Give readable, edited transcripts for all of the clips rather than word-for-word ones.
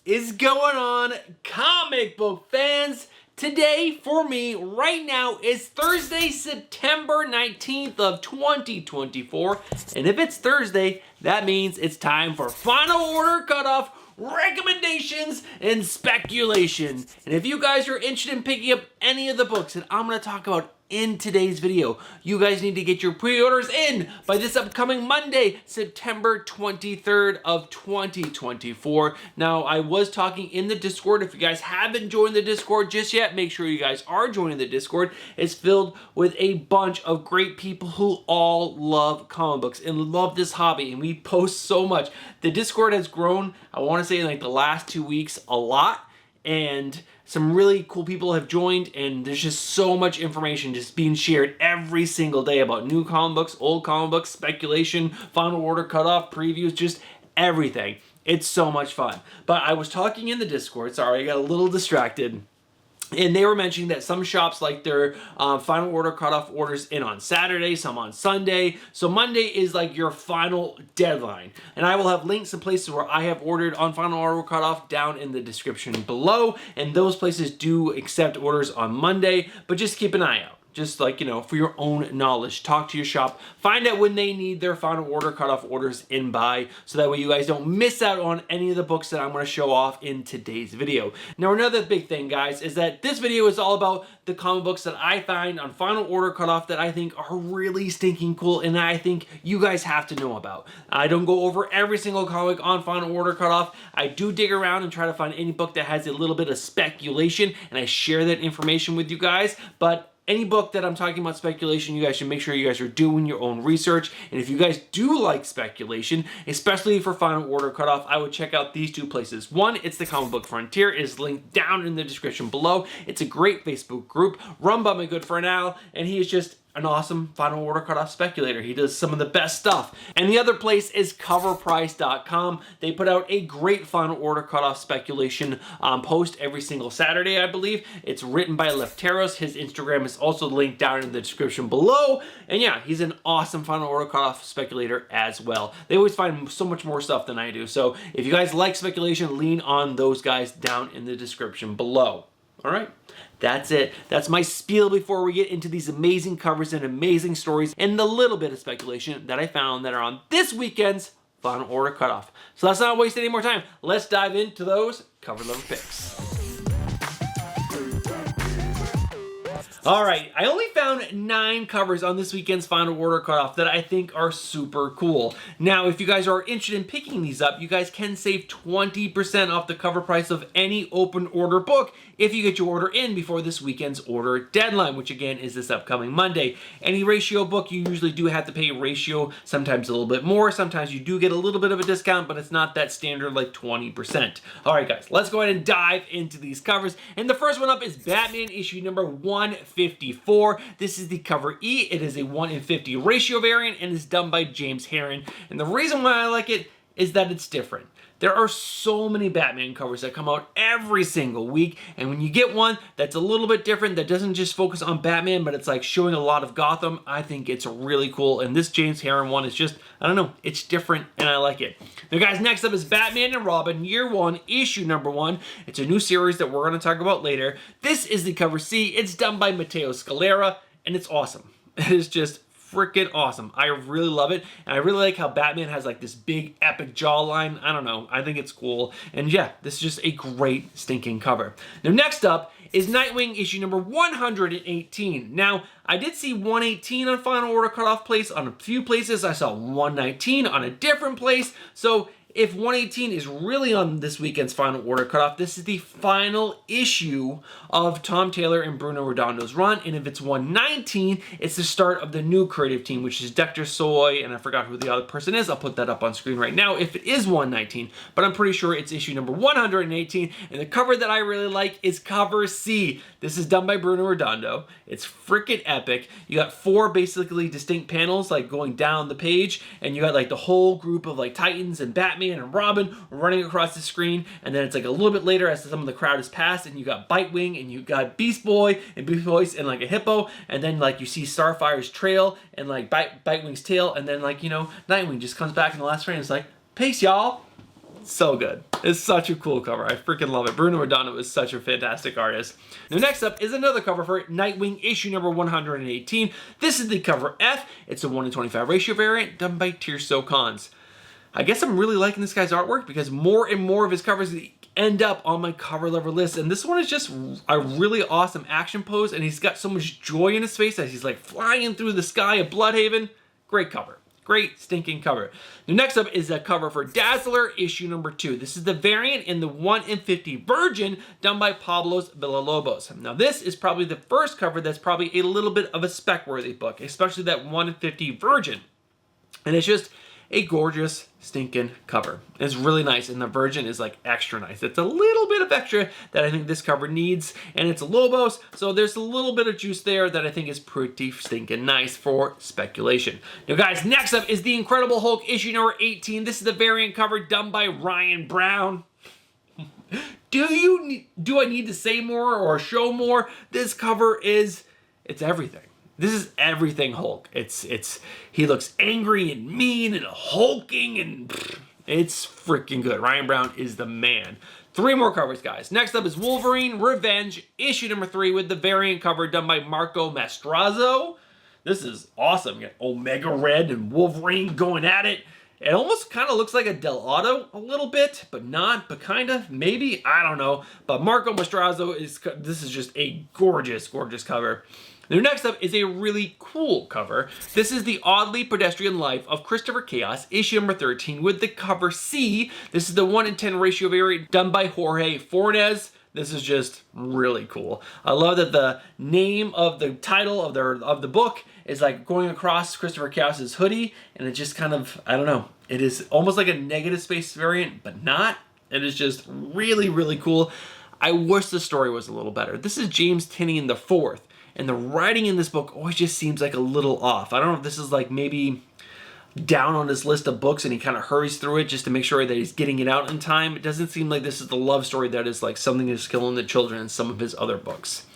is going on, comic book fans? Today, for me, right now, is Thursday, September 19th of 2024. And if it's Thursday, that means it's time for Final Order Cutoff recommendations and speculation. And if you guys are interested in picking up any of the books that I'm going to talk about in today's video, you guys need to get your pre-orders in by this upcoming Monday, September 23rd of 2024. Now, I was talking in the Discord. If you guys haven't joined the Discord just yet, make sure you guys are joining the Discord. It's filled with a bunch of great people who all love comic books and love this hobby, and we post so much. The Discord has grown, I want to say, in like the last 2 weeks a lot, and some really cool people have joined, and there's just so much information just being shared every single day about new comic books, old comic books, speculation, Final Order Cutoff, previews, just everything. It's so much fun. But I was talking in the Discord, sorry, I got a little distracted. And they were mentioning that some shops like their Final Order Cutoff orders in on Saturday, some on Sunday. So Monday is like your final deadline. And I will have links to places where I have ordered on Final Order Cutoff down in the description below. And those places do accept orders on Monday, but just keep an eye out. Just like, for your own knowledge. Talk to your shop. Find out when they need their Final Order Cutoff orders in by, so that way you guys don't miss out on any of the books that I'm going to show off in today's video. Now, another big thing, guys, is that this video is all about the comic books that I find on Final Order Cutoff that I think are really stinking cool and I think you guys have to know about. I don't go over every single comic on Final Order Cutoff. I do dig around and try to find any book that has a little bit of speculation, and I share that information with you guys, but any book that I'm talking about speculation, you guys should make sure you guys are doing your own research. And if you guys do like speculation, especially for Final Order Cutoff, I would check out these two places. One, it's the Comic Book Frontier. It is linked down in the description below. It's a great Facebook group run by my good friend Al, and he is just an awesome Final Order Cutoff speculator. He does some of the best stuff. And the other place is coverprice.com. They put out a great Final Order Cutoff speculation post every single Saturday, I believe. It's written by Lefteros. His Instagram is also linked down in the description below. And yeah, he's an awesome Final Order Cutoff speculator as well. They always find so much more stuff than I do. So if you guys like speculation, lean on those guys down in the description below. All right, that's it. That's my spiel before we get into these amazing covers and amazing stories and the little bit of speculation that I found that are on this weekend's Final Order Cutoff. So let's not waste any more time. Let's dive into those cover level picks. All right, I only found 9 covers on this weekend's Final Order Cutoff that I think are super cool. Now, if you guys are interested in picking these up, you guys can save 20% off the cover price of any open order book if you get your order in before this weekend's order deadline, which again is this upcoming Monday. Any ratio book, you usually do have to pay ratio, sometimes a little bit more, sometimes you do get a little bit of a discount, but it's not that standard like 20%. All right, guys, let's go ahead and dive into these covers. And the first one up is Batman issue number 154. This is the cover E. It is a 1:50 ratio variant and is done by James Herron. And the reason why I like it is that it's different. There are so many Batman covers that come out every single week, and when you get one that's a little bit different, that doesn't just focus on Batman, but it's like showing a lot of Gotham, I think it's really cool. And this James Herron one is just, I don't know, it's different and I like it. Now guys, next up is Batman and Robin Year 1, issue number 1. It's a new series that we're going to talk about later. This is the cover C. It's done by Matteo Scalera, and it's awesome. It is just freaking awesome. I really love it, and I really like how Batman has like this big epic jawline. I don't know, I think it's cool, and yeah, this is just a great stinking cover. Now next up is Nightwing issue number 118. Now, I did see 118 on Final Order Cutoff place on a few places. I saw 119 on a different place, so if 118 is really on this weekend's Final Order Cutoff, this is the final issue of Tom Taylor and Bruno Redondo's run, and if it's 119, it's the start of the new creative team, which is Dr. Soy, and I forgot who the other person is. I'll put that up on screen right now if it is 119, but I'm pretty sure it's issue number 118, and the cover that I really like is cover C. This is done by Bruno Redondo. It's freaking epic. You got 4 basically distinct panels like going down the page, and you got like the whole group of like Titans and Batman and Robin running across the screen, and then it's like a little bit later as some of the crowd has passed, and you got Bitewing, and you got Beast Boy, and Beast Boy's and like a hippo, and then like you see Starfire's trail, and like Bitewing's tail, and then like, Nightwing just comes back in the last frame and is like, peace, y'all. So good. It's such a cool cover. I freaking love it. Bruno Redondo is such a fantastic artist. Now next up is another cover for Nightwing issue number 118. This is the cover F. It's a 1 in 25 ratio variant done by Tirso Cons. I guess I'm really liking this guy's artwork because more and more of his covers end up on my cover lover list. And this one is just a really awesome action pose, and he's got so much joy in his face as he's like flying through the sky of Bloodhaven. Great cover. Great stinking cover. The next up is a cover for Dazzler issue number 2. This is the variant in the 1 in 50 Virgin done by Pablos Villalobos. Now this is probably the first cover that's probably a little bit of a spec-worthy book, especially that 1 in 50 Virgin. And it's just a gorgeous stinking cover. It's really nice, and the Virgin is like extra nice. It's a little bit of extra that I think this cover needs, and it's a Lobos, so there's a little bit of juice there that I think is pretty stinking nice for speculation. Now guys, next up is the Incredible Hulk issue number 18. This is the variant cover done by Ryan Brown. Do I need to say more or show more? This cover it's everything. This is everything Hulk. He looks angry and mean and hulking, and it's freaking good. Ryan Brown is the man. 3 more covers, guys. Next up is Wolverine Revenge issue number 3 with the variant cover done by Marco Maestrazzo. This is awesome. You got Omega Red and Wolverine going at it. It almost kind of looks like a Del Auto a little bit, but not, but kind of, maybe, I don't know. But Marco Maestrazzo this is just a gorgeous, gorgeous cover. Now next up is a really cool cover. This is the Oddly Pedestrian Life of Christopher Chaos, issue number 13 with the cover C. This is the 1 in 10 ratio variant done by Jorge Fornes. This is just really cool. I love that the name of the title of the book is like going across Christopher Chaos's hoodie, and it just kind of, I don't know, it is almost like a negative space variant, but not. It is just really, really cool. I wish the story was a little better. This is James Tynion IV. And the writing in this book always just seems like a little off. I don't know if this is like maybe down on his list of books and he kind of hurries through it just to make sure that he's getting it out in time. It doesn't seem like this is the love story that is like Something Is Killing the Children in some of his other books.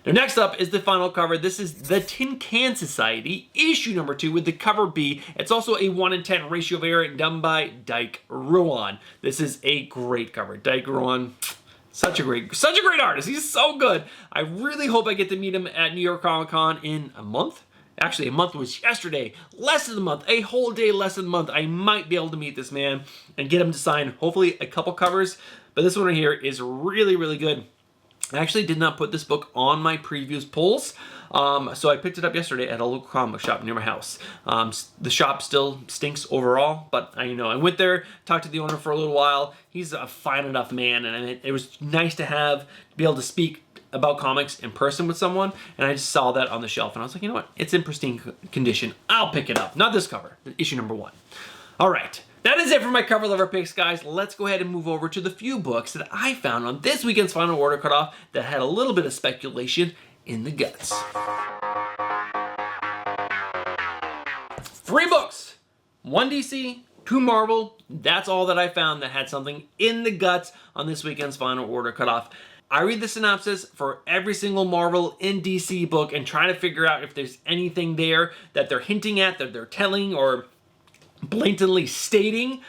Now next up is the final cover. This is The Tin Can Society, issue number 2 with the cover B. It's also a 1 in 10 ratio variant done by Dyke Ruan. This is a great cover. Dyke Ruan, such a great artist. He's so good. I really hope I get to meet him at New York Comic Con in a month. Actually, a month was yesterday. Less than a month. A whole day less than a month. I might be able to meet this man and get him to sign, hopefully, a couple covers. But this one right here is really, really good. I actually did not put this book on my previous pulls, so I picked it up yesterday at a local comic shop near my house. The shop still stinks overall, but I went there, talked to the owner for a little while. He's a fine enough man, and it was nice to be able to speak about comics in person with someone, and I just saw that on the shelf, and I was like, you know what? It's in pristine condition. I'll pick it up. Not this cover, issue number 1. All right. That is it for my cover lover picks, guys. Let's go ahead and move over to the few books that I found on this weekend's Final Order Cutoff that had a little bit of speculation in the guts. 3 books, 1 DC, 2 Marvel. That's all that I found that had something in the guts on this weekend's Final Order Cutoff. I read the synopsis for every single Marvel and DC book and try to figure out if there's anything there that they're hinting at, that they're telling, or blatantly stating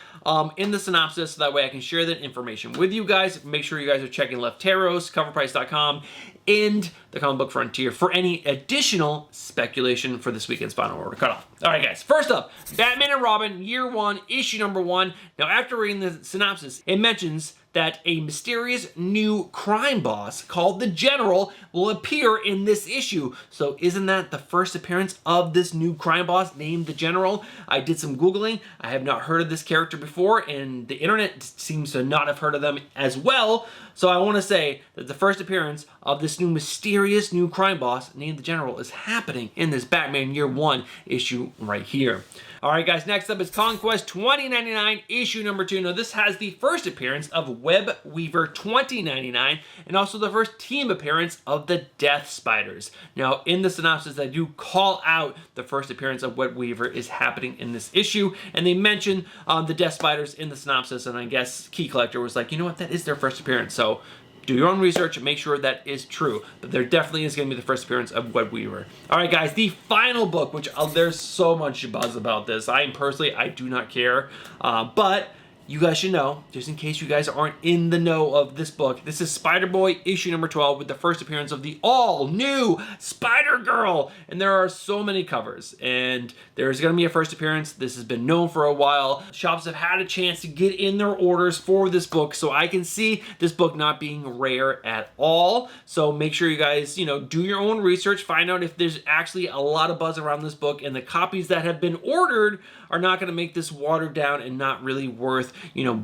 in the synopsis, so that way I can share that information with you guys. Make sure you guys are checking Lefteros, CoverPrice.com, and the Comic Book Frontier for any additional speculation for this weekend's Final Order Cutoff. All right, guys. First up, Batman and Robin, Year 1, issue number 1. Now, after reading the synopsis, it mentions that a mysterious new crime boss called the General will appear in this issue. So isn't that the first appearance of this new crime boss named the General? I did some Googling. I have not heard of this character before, and the internet seems to not have heard of them as well. So I want to say that the first appearance of this new mysterious new crime boss named the General is happening in this Batman Year 1 issue right here. All right, guys, next up is Conquest 2099, issue number 2. Now, this has the first appearance of Web Weaver 2099 and also the first team appearance of the Death Spiders. Now, in the synopsis, I do call out the first appearance of Web Weaver is happening in this issue, and they mention the Death Spiders in the synopsis, and I guess Key Collector was like, you know what, that is their first appearance, so do your own research and make sure that is true. But there definitely is going to be the first appearance of Web Weaver. All right, guys, the final book, which there's so much buzz about this. I do not care. But you guys should know, just in case you guys aren't in the know of this book, this is Spider-Boy issue number 12 with the first appearance of the all-new Spider-Girl. And there are so many covers, and there's going to be a first appearance. This has been known for a while. Shops have had a chance to get in their orders for this book, so I can see this book not being rare at all. So make sure you guys, do your own research, find out if there's actually a lot of buzz around this book, and the copies that have been ordered are not going to make this watered down and not really worth,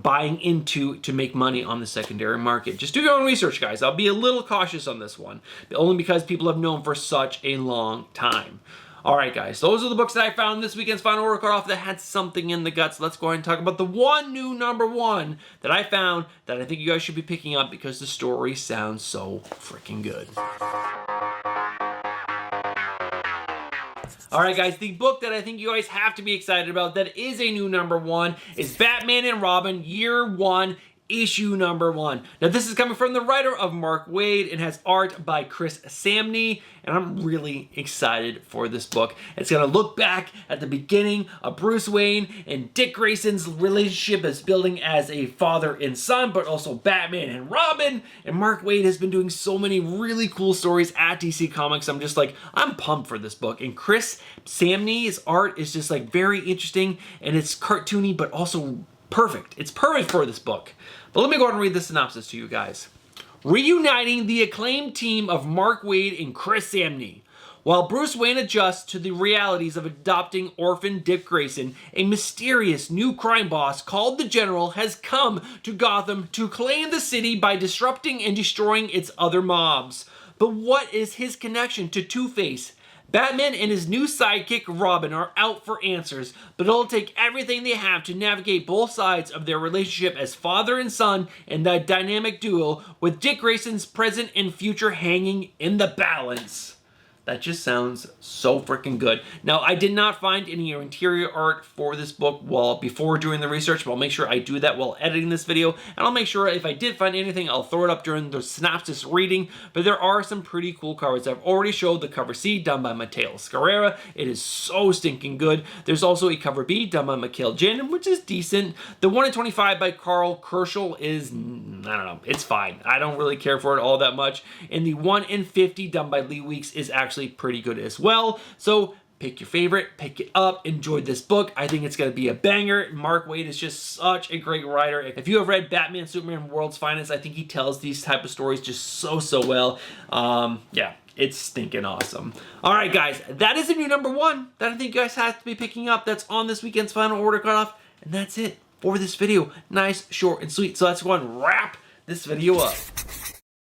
buying into to make money on the secondary market. Just do your own research, guys. I'll be a little cautious on this one, only because people have known for such a long time. All right, guys, those are the books that I found this weekend's Final Order Cutoff that had something in the guts. Let's go ahead and talk about the one new number one that I found that I think you guys should be picking up because the story sounds so freaking good. All right, guys, the book that I think you guys have to be excited about that is a new number one is Batman and Robin Year One, issue number 1. Now, this is coming from the writer of Mark Waid and has art by Chris Samney, and I'm really excited for this book. It's going to look back at the beginning of Bruce Wayne and Dick Grayson's relationship as building as a father and son, but also Batman and Robin. And Mark Waid has been doing so many really cool stories at DC Comics. I'm pumped for this book. And Chris Samney's art is just very interesting, and it's cartoony, but also perfect. It's perfect for this book. But let me go ahead and read the synopsis to you guys. Reuniting the acclaimed team of Mark Waid and Chris Samney. While Bruce Wayne adjusts to the realities of adopting orphan Dick Grayson, a mysterious new crime boss called the General has come to Gotham to claim the city by disrupting and destroying its other mobs. But what is his connection to Two-Face? Batman and his new sidekick Robin are out for answers, but it'll take everything they have to navigate both sides of their relationship as father and son and that dynamic duo, with Dick Grayson's present and future hanging in the balance. That just sounds so freaking good. Now, I did not find any interior art for this book before doing the research, but I'll make sure I do that while editing this video, and I'll make sure if I did find anything, I'll throw it up during the synopsis reading, but there are some pretty cool covers. I've already showed the cover C done by Mateo Scarrera. It is so stinking good. There's also a cover B done by Mikhail Janin, which is decent. The 1 in 25 by Carl Kerschel is, I don't know, it's fine. I don't really care for it all that much. And the 1 in 50 done by Lee Weeks is actually pretty good as well. So pick your favorite, pick it up, enjoy this book. I think it's going to be a banger. Mark Waid is just such a great writer. If you have read Batman, Superman, World's Finest, I think he tells these type of stories just so well. Yeah, it's stinking awesome. All right, guys, that is the new number one that I think you guys have to be picking up. That's on this weekend's Final Order Cutoff, and that's it for this video. Nice, short, and sweet. So let's go ahead and wrap this video up.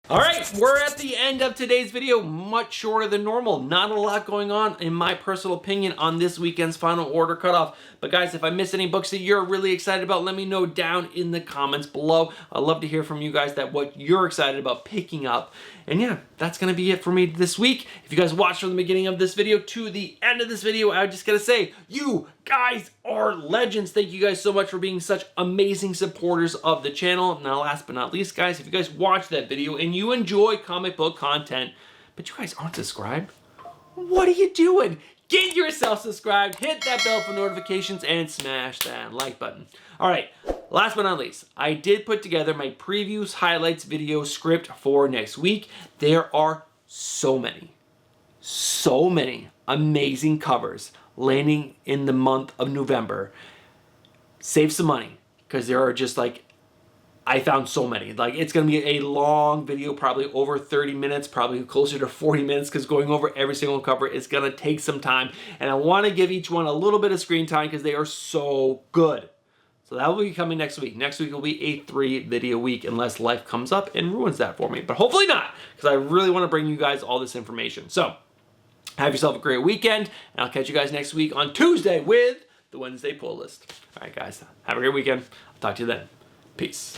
All right, we're at the end of today's video, much shorter than normal. Not a lot going on, in my personal opinion, on this weekend's Final Order Cutoff. But guys, if I missed any books that you're really excited about, let me know down in the comments below. I'd love to hear from you guys what you're excited about picking up. And yeah, that's going to be it for me this week. If you guys watched from the beginning of this video to the end of this video, I just got to say, you guys are legends. Thank you guys so much for being such amazing supporters of the channel. Now, last but not least, guys, if you guys watched that video and you enjoy comic book content, but you guys aren't subscribed, what are you doing? Get yourself subscribed, hit that bell for notifications, and smash that like button. All right, last but not least, I did put together my previews, highlights, video script for next week. There are so many amazing covers landing in the month of November. Save some money, because there are just I found so many. It's going to be a long video, probably over 30 minutes, probably closer to 40 minutes, because going over every single cover is going to take some time. And I want to give each one a little bit of screen time because they are so good. So that will be coming next week. Next week will be a 3-video week unless life comes up and ruins that for me. But hopefully not, because I really want to bring you guys all this information. So have yourself a great weekend, and I'll catch you guys next week on Tuesday with the Wednesday pull list. All right, guys, have a great weekend. I'll talk to you then. Peace.